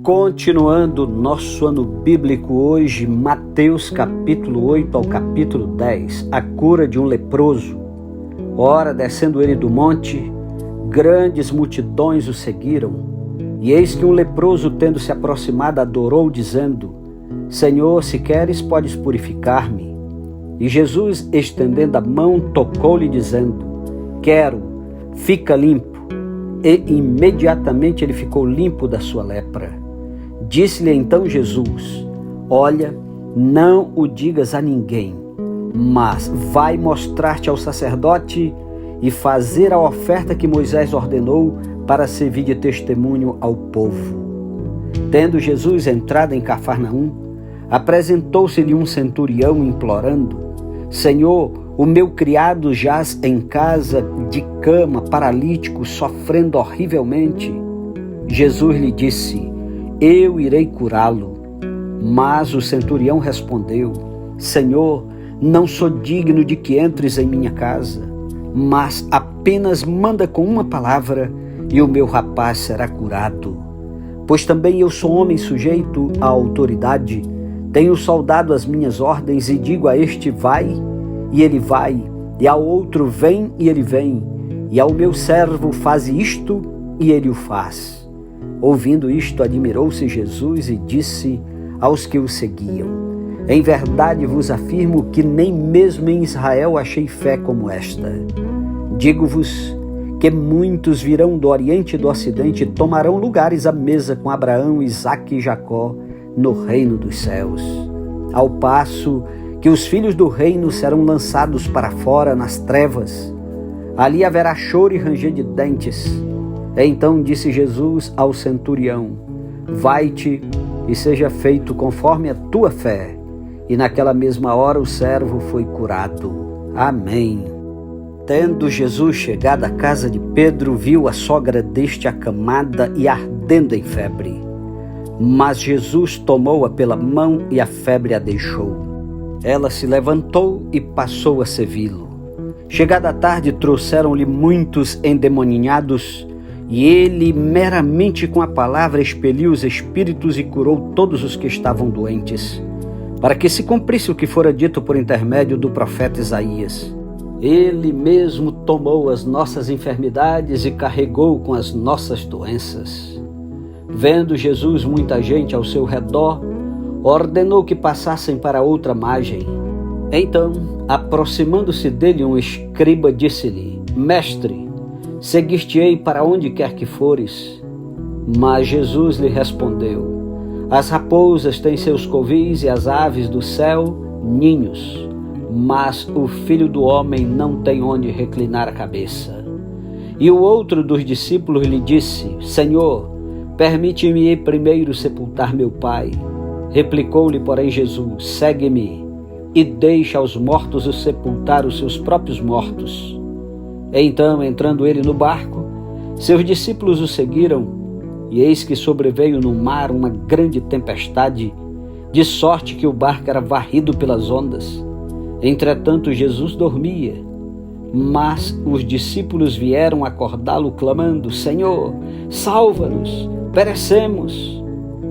Continuando nosso ano bíblico hoje, Mateus capítulo 8 ao capítulo 10, a cura de um leproso. Ora, descendo ele do monte, grandes multidões o seguiram, e eis que um leproso, tendo se aproximado, adorou, dizendo: Senhor, se queres, podes purificar-me. E Jesus, estendendo a mão, tocou-lhe, dizendo: Quero, fica limpo. E imediatamente ele ficou limpo da sua lepra. Disse-lhe então Jesus: Olha, não o digas a ninguém, mas vai mostrar-te ao sacerdote e fazer a oferta que Moisés ordenou para servir de testemunho ao povo. Tendo Jesus entrado em Cafarnaum, apresentou-se-lhe um centurião implorando: Senhor, o meu criado jaz em casa de cama, paralítico, sofrendo horrivelmente. Jesus lhe disse: Eu irei curá-lo. Mas o centurião respondeu: Senhor, não sou digno de que entres em minha casa, mas apenas manda com uma palavra e o meu rapaz será curado. Pois também eu sou homem sujeito à autoridade, tenho soldado as minhas ordens e digo a este: vai, e ele vai, e ao outro: vem, e ele vem, e ao meu servo: faze isto, e ele o faz. Ouvindo isto, admirou-se Jesus e disse aos que o seguiam: Em verdade vos afirmo que nem mesmo em Israel achei fé como esta. Digo-vos que muitos virão do Oriente e do Ocidente e tomarão lugares à mesa com Abraão, Isaque e Jacó no reino dos céus. Ao passo que os filhos do reino serão lançados para fora nas trevas, ali haverá choro e ranger de dentes. Então disse Jesus ao centurião: Vai-te e seja feito conforme a tua fé. E naquela mesma hora o servo foi curado. Amém. Tendo Jesus chegado à casa de Pedro, viu a sogra deste acamada e ardendo em febre. Mas Jesus tomou-a pela mão e a febre a deixou. Ela se levantou e passou a servi-lo. Chegada a tarde, trouxeram-lhe muitos endemoninhados, e ele, meramente com a palavra, expeliu os espíritos e curou todos os que estavam doentes, para que se cumprisse o que fora dito por intermédio do profeta Isaías: Ele mesmo tomou as nossas enfermidades e carregou com as nossas doenças. Vendo Jesus muita gente ao seu redor, ordenou que passassem para outra margem. Então, aproximando-se dele um escriba, disse-lhe: Mestre, seguir-te-ei para onde quer que fores. Mas Jesus lhe respondeu: As raposas têm seus covis e as aves do céu ninhos, mas o Filho do Homem não tem onde reclinar a cabeça. E o outro dos discípulos lhe disse: Senhor, permite-me ir primeiro sepultar meu pai. Replicou-lhe, porém, Jesus: Segue-me e deixa aos mortos os sepultar os seus próprios mortos. Então, entrando ele no barco, seus discípulos o seguiram, e eis que sobreveio no mar uma grande tempestade, de sorte que o barco era varrido pelas ondas. Entretanto, Jesus dormia. Mas os discípulos vieram acordá-lo, clamando: Senhor, salva-nos, perecemos.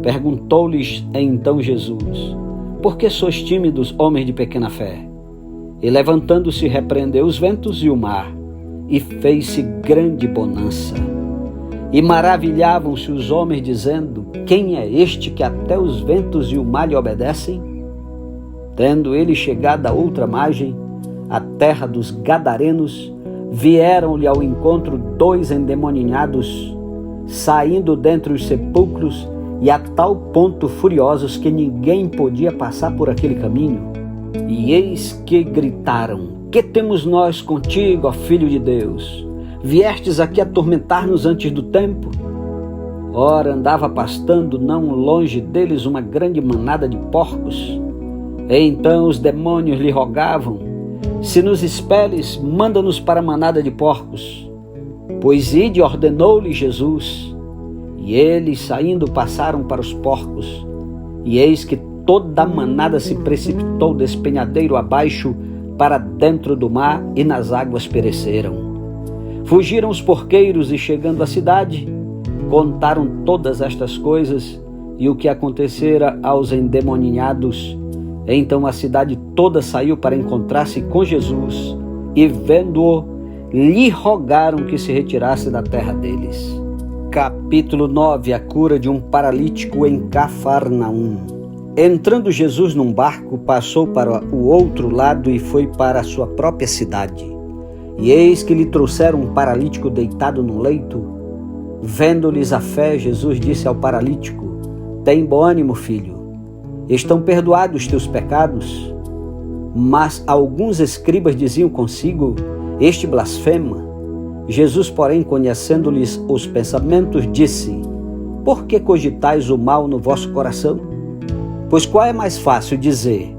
Perguntou-lhes então Jesus: Por que sois tímidos, homens de pequena fé? E levantando-se, repreendeu os ventos e o mar, e fez-se grande bonança. E maravilhavam-se os homens, dizendo: Quem é este que até os ventos e o mar lhe obedecem? Tendo ele chegado a outra margem, a terra dos Gadarenos, vieram-lhe ao encontro 2 endemoninhados, saindo dentre os sepulcros, e a tal ponto furiosos que ninguém podia passar por aquele caminho. E eis que gritaram: Que temos nós contigo, ó Filho de Deus? Viestes aqui atormentar-nos antes do tempo? Ora, andava pastando não longe deles uma grande manada de porcos. E então os demônios lhe rogavam: Se nos expeles, manda-nos para a manada de porcos. Pois ide, ordenou-lhe Jesus. E eles, saindo, passaram para os porcos. E eis que toda a manada se precipitou despenhadeiro abaixo para dentro do mar, e nas águas pereceram. Fugiram os porqueiros, e chegando à cidade, contaram todas estas coisas e o que acontecera aos endemoniados. Então a cidade toda saiu para encontrar-se com Jesus e, vendo-o, lhe rogaram que se retirasse da terra deles. Capítulo 9. A cura de um paralítico em Cafarnaum. Entrando Jesus num barco, passou para o outro lado e foi para a sua própria cidade. E eis que lhe trouxeram um paralítico deitado no leito. Vendo-lhes a fé, Jesus disse ao paralítico: tem bom ânimo, filho, estão perdoados os teus pecados. Mas alguns escribas diziam consigo: este blasfema. Jesus, porém, conhecendo-lhes os pensamentos, disse: por que cogitais o mal no vosso coração? Pois qual é mais fácil, dizer: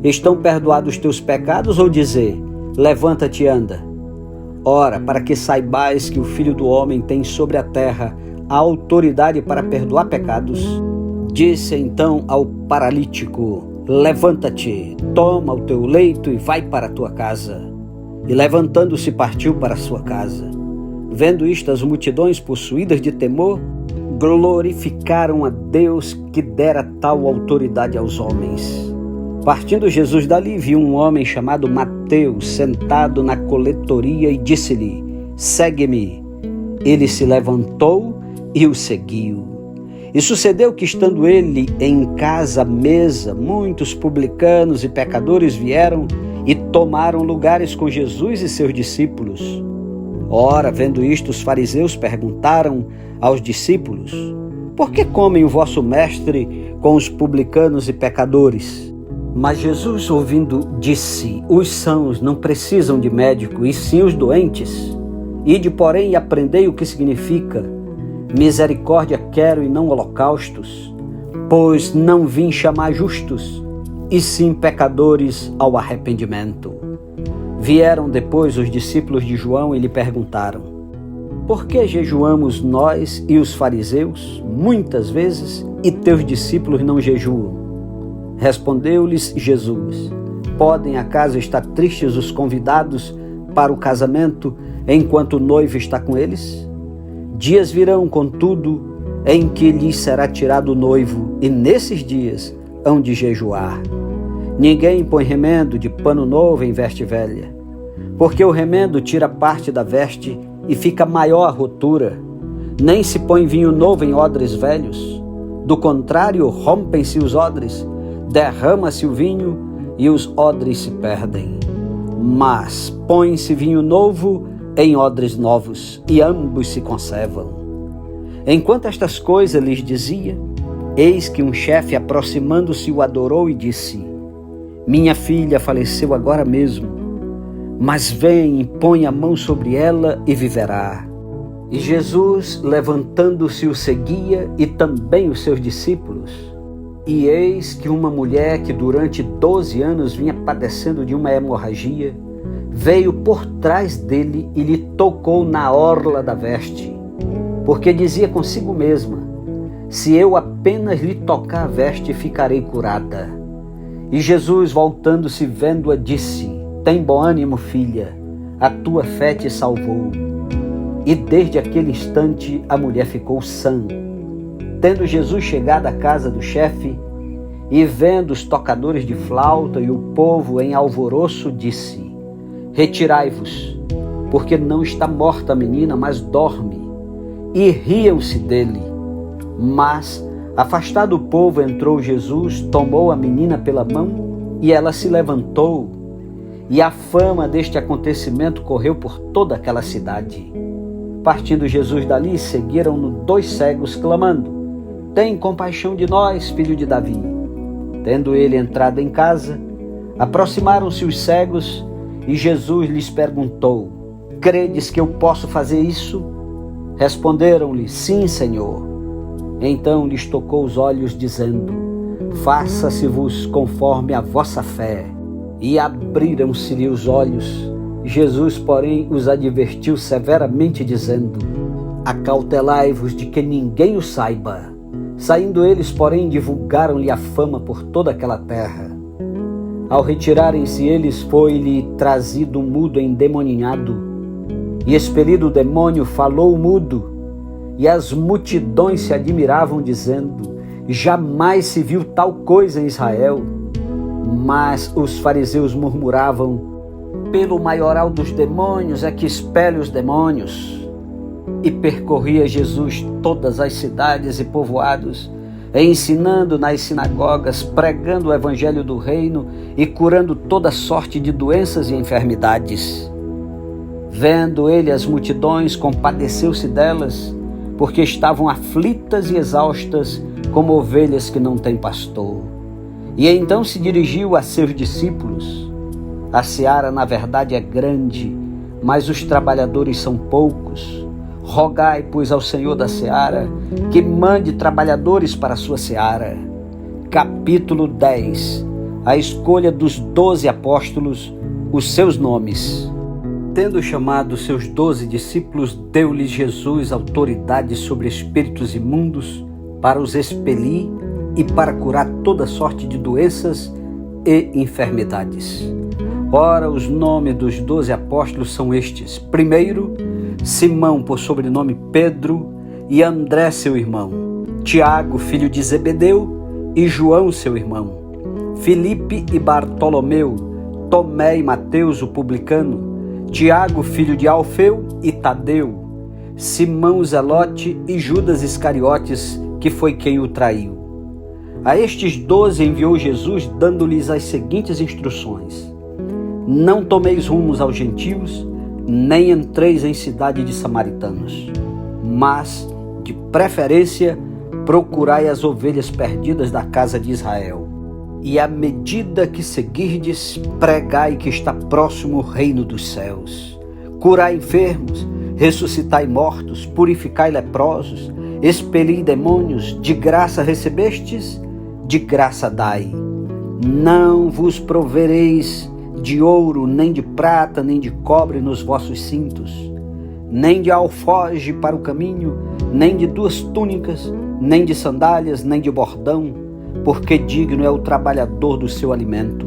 estão perdoados os teus pecados, ou dizer: levanta-te e anda? Ora, para que saibais que o Filho do Homem tem sobre a terra a autoridade para perdoar pecados, disse então ao paralítico: levanta-te, toma o teu leito e vai para a tua casa. E levantando-se partiu para a sua casa. Vendo isto, as multidões, possuídas de temor, glorificaram a Deus que dera tal autoridade aos homens. Partindo Jesus dali, viu um homem chamado Mateus sentado na coletoria e disse-lhe: segue-me. Ele se levantou e o seguiu. E sucedeu que, estando ele em casa à mesa, muitos publicanos e pecadores vieram e tomaram lugares com Jesus e seus discípulos. Ora, vendo isto, os fariseus perguntaram aos discípulos: por que comem o vosso mestre com os publicanos e pecadores? Mas Jesus, ouvindo, disse: os sãos não precisam de médico, e sim os doentes. Ide, porém, e aprendei o que significa: misericórdia quero e não holocaustos, pois não vim chamar justos, e sim pecadores ao arrependimento. Vieram depois os discípulos de João e lhe perguntaram: por que jejuamos nós e os fariseus muitas vezes, e teus discípulos não jejuam? Respondeu-lhes Jesus: podem acaso estar tristes os convidados para o casamento, enquanto o noivo está com eles? Dias virão, contudo, em que lhes será tirado o noivo, e nesses dias hão de jejuar. Ninguém põe remendo de pano novo em veste velha, porque o remendo tira parte da veste e fica maior a rotura. Nem se põe vinho novo em odres velhos. Do contrário, rompem-se os odres, derrama-se o vinho e os odres se perdem. Mas põe-se vinho novo em odres novos, e ambos se conservam. Enquanto estas coisas lhes dizia, eis que um chefe, aproximando-se, o adorou e disse: minha filha faleceu agora mesmo, mas vem e põe a mão sobre ela e viverá. E Jesus, levantando-se, o seguia, e também os seus discípulos. E eis que uma mulher que durante 12 anos vinha padecendo de uma hemorragia, veio por trás dele e lhe tocou na orla da veste, porque dizia consigo mesma: se eu apenas lhe tocar a veste, ficarei curada. E Jesus, voltando-se, vendo-a, disse: tem bom ânimo, filha, a tua fé te salvou. E desde aquele instante a mulher ficou sã. Tendo Jesus chegado à casa do chefe, e vendo os tocadores de flauta e o povo em alvoroço, disse: retirai-vos, porque não está morta a menina, mas dorme. E riam-se dele. Mas, afastado o povo, entrou Jesus, tomou a menina pela mão, e ela se levantou. E a fama deste acontecimento correu por toda aquela cidade. Partindo Jesus dali, seguiram-no 2 cegos, clamando: tem compaixão de nós, filho de Davi. Tendo ele entrado em casa, aproximaram-se os cegos, e Jesus lhes perguntou: credes que eu posso fazer isso? Responderam-lhe: sim, Senhor. Então lhes tocou os olhos, dizendo: faça-se-vos conforme a vossa fé. E abriram-se-lhe os olhos. Jesus, porém, os advertiu severamente, dizendo: acautelai-vos de que ninguém o saiba. Saindo eles, porém, divulgaram-lhe a fama por toda aquela terra. Ao retirarem-se eles, foi-lhe trazido um mudo endemoninhado, e expelido o demônio, falou o mudo, E as multidões se admiravam, dizendo: jamais se viu tal coisa em Israel. Mas os fariseus murmuravam: pelo maioral dos demônios é que expele os demônios. E percorria Jesus todas as cidades e povoados, ensinando nas sinagogas, pregando o evangelho do reino e curando toda sorte de doenças e enfermidades. Vendo ele as multidões, compadeceu-se delas, porque estavam aflitas e exaustas, como ovelhas que não têm pastor. E então se dirigiu a seus discípulos: a seara, na verdade, é grande, mas os trabalhadores são poucos. Rogai, pois, ao Senhor da seara que mande trabalhadores para a sua seara. Capítulo 10. A escolha dos 12 apóstolos, os seus nomes. Tendo chamado seus 12 discípulos, deu-lhes Jesus autoridade sobre espíritos imundos para os expelir e para curar toda sorte de doenças e enfermidades. Ora, os nomes dos 12 apóstolos são estes: primeiro, Simão, por sobrenome Pedro, e André, seu irmão, Tiago, filho de Zebedeu, e João, seu irmão, Filipe e Bartolomeu, Tomé e Mateus, o publicano, Tiago, filho de Alfeu, e Tadeu, Simão Zelote e Judas Iscariotes, que foi quem o traiu. A estes 12 enviou Jesus, dando-lhes as seguintes instruções: não tomeis rumos aos gentios, nem entreis em cidade de samaritanos, mas, de preferência, procurai as ovelhas perdidas da casa de Israel. E à medida que seguirdes, pregai que está próximo o reino dos céus. Curai enfermos, ressuscitai mortos, purificai leprosos, expeli demônios, de graça recebestes, de graça dai. Não vos provereis de ouro, nem de prata, nem de cobre nos vossos cintos, nem de alforje para o caminho, nem de 2 túnicas, nem de sandálias, nem de bordão, porque digno é o trabalhador do seu alimento.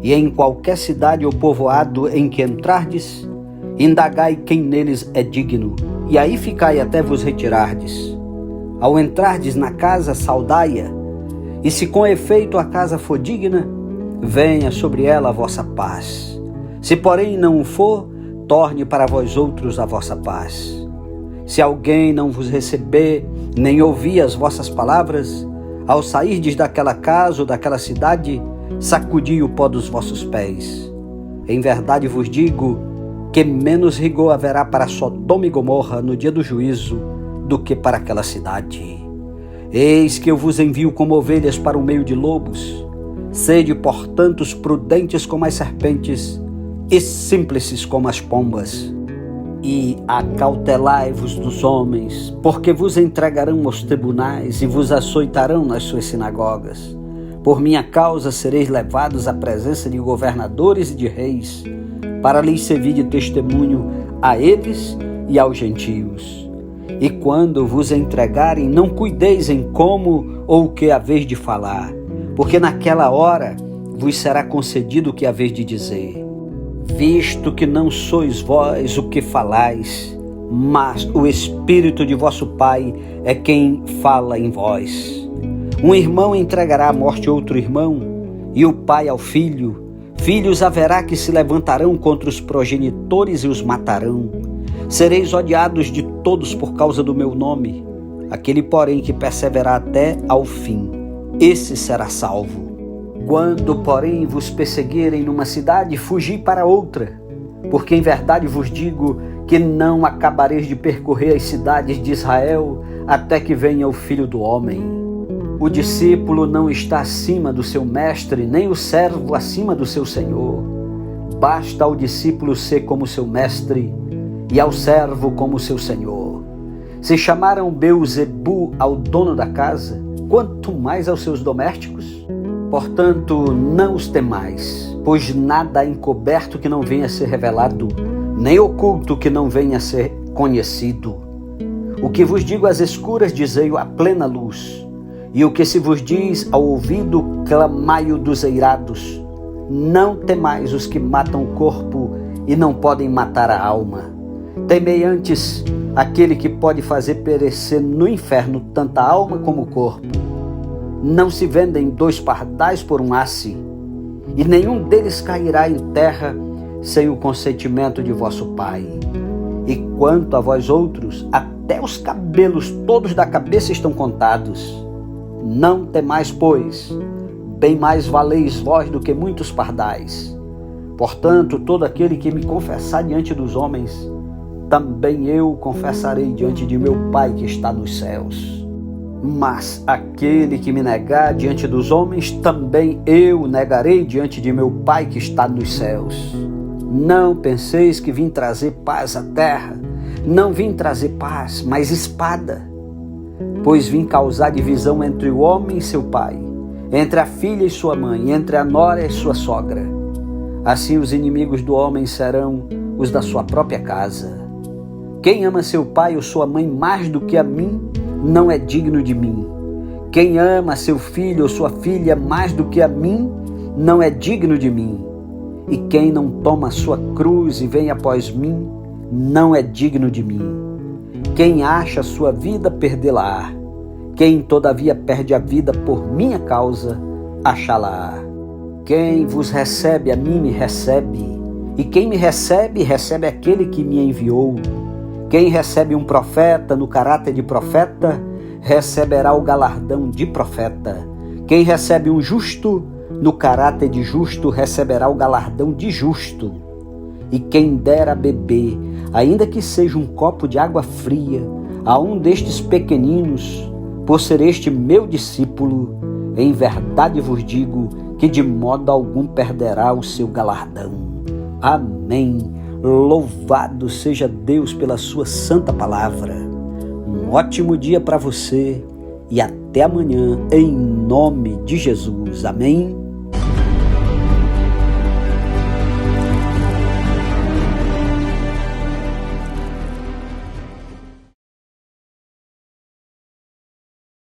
E em qualquer cidade ou povoado em que entrardes, indagai quem neles é digno, e aí ficai até vos retirardes. Ao entrardes na casa, saudai-a, e se com efeito a casa for digna, venha sobre ela a vossa paz. Se porém não o for, torne para vós outros a vossa paz. Se alguém não vos receber, nem ouvir as vossas palavras, ao sairdes daquela casa ou daquela cidade, sacudi o pó dos vossos pés. Em verdade vos digo que menos rigor haverá para Sodoma e Gomorra no dia do juízo do que para aquela cidade. Eis que eu vos envio como ovelhas para o meio de lobos. Sede, portanto, prudentes como as serpentes e simples como as pombas. E acautelai-vos dos homens, porque vos entregarão aos tribunais e vos açoitarão nas suas sinagogas. Por minha causa sereis levados à presença de governadores e de reis, para lhes servir de testemunho a eles e aos gentios. E quando vos entregarem, não cuideis em como ou o que haveis de falar, porque naquela hora vos será concedido o que haveis de dizer. Visto que não sois vós o que falais, mas o Espírito de vosso Pai é quem fala em vós. Um irmão entregará à morte outro irmão, e o pai ao filho. Filhos haverá que se levantarão contra os progenitores e os matarão. Sereis odiados de todos por causa do meu nome. Aquele, porém, que perseverar até ao fim, esse será salvo. Quando, porém, vos perseguirem numa cidade, fugi para outra, porque em verdade vos digo que não acabareis de percorrer as cidades de Israel até que venha o Filho do Homem. O discípulo não está acima do seu mestre, nem o servo acima do seu senhor. Basta ao discípulo ser como seu mestre e ao servo como seu senhor. Se chamaram Beelzebu ao dono da casa, quanto mais aos seus domésticos? Portanto, não os temais, pois nada há encoberto que não venha a ser revelado, nem oculto que não venha a ser conhecido. O que vos digo às escuras, dizei-o à plena luz, e o que se vos diz ao ouvido, clamai-o dos eirados. Não temais os que matam o corpo e não podem matar a alma. Temei antes aquele que pode fazer perecer no inferno tanta alma como corpo. Não se vendem 2 pardais por um asse, e nenhum deles cairá em terra sem o consentimento de vosso Pai. E quanto a vós outros, até os cabelos todos da cabeça estão contados. Não temais, pois, bem mais valeis vós do que muitos pardais. Portanto, todo aquele que me confessar diante dos homens, também eu confessarei diante de meu Pai que está nos céus. Mas aquele que me negar diante dos homens, também eu negarei diante de meu Pai que está nos céus. Não penseis que vim trazer paz à terra. Não vim trazer paz, mas espada. Pois vim causar divisão entre o homem e seu pai, entre a filha e sua mãe, entre a nora e sua sogra. Assim os inimigos do homem serão os da sua própria casa. Quem ama seu pai ou sua mãe mais do que a mim, não é digno de mim. Quem ama seu filho ou sua filha mais do que a mim, não é digno de mim. E quem não toma a sua cruz e vem após mim, não é digno de mim. Quem acha a sua vida, perdê-la-á. Quem todavia perde a vida por minha causa, achá-la-á. Quem vos recebe a mim me recebe, e quem me recebe, recebe aquele que me enviou. Quem recebe um profeta no caráter de profeta, receberá o galardão de profeta. Quem recebe um justo no caráter de justo, receberá o galardão de justo. E quem der a beber, ainda que seja um copo de água fria, a um destes pequeninos, por ser este meu discípulo, em verdade vos digo que de modo algum perderá o seu galardão. Amém. Louvado seja Deus pela sua santa palavra. Um ótimo dia para você e até amanhã, em nome de Jesus. Amém.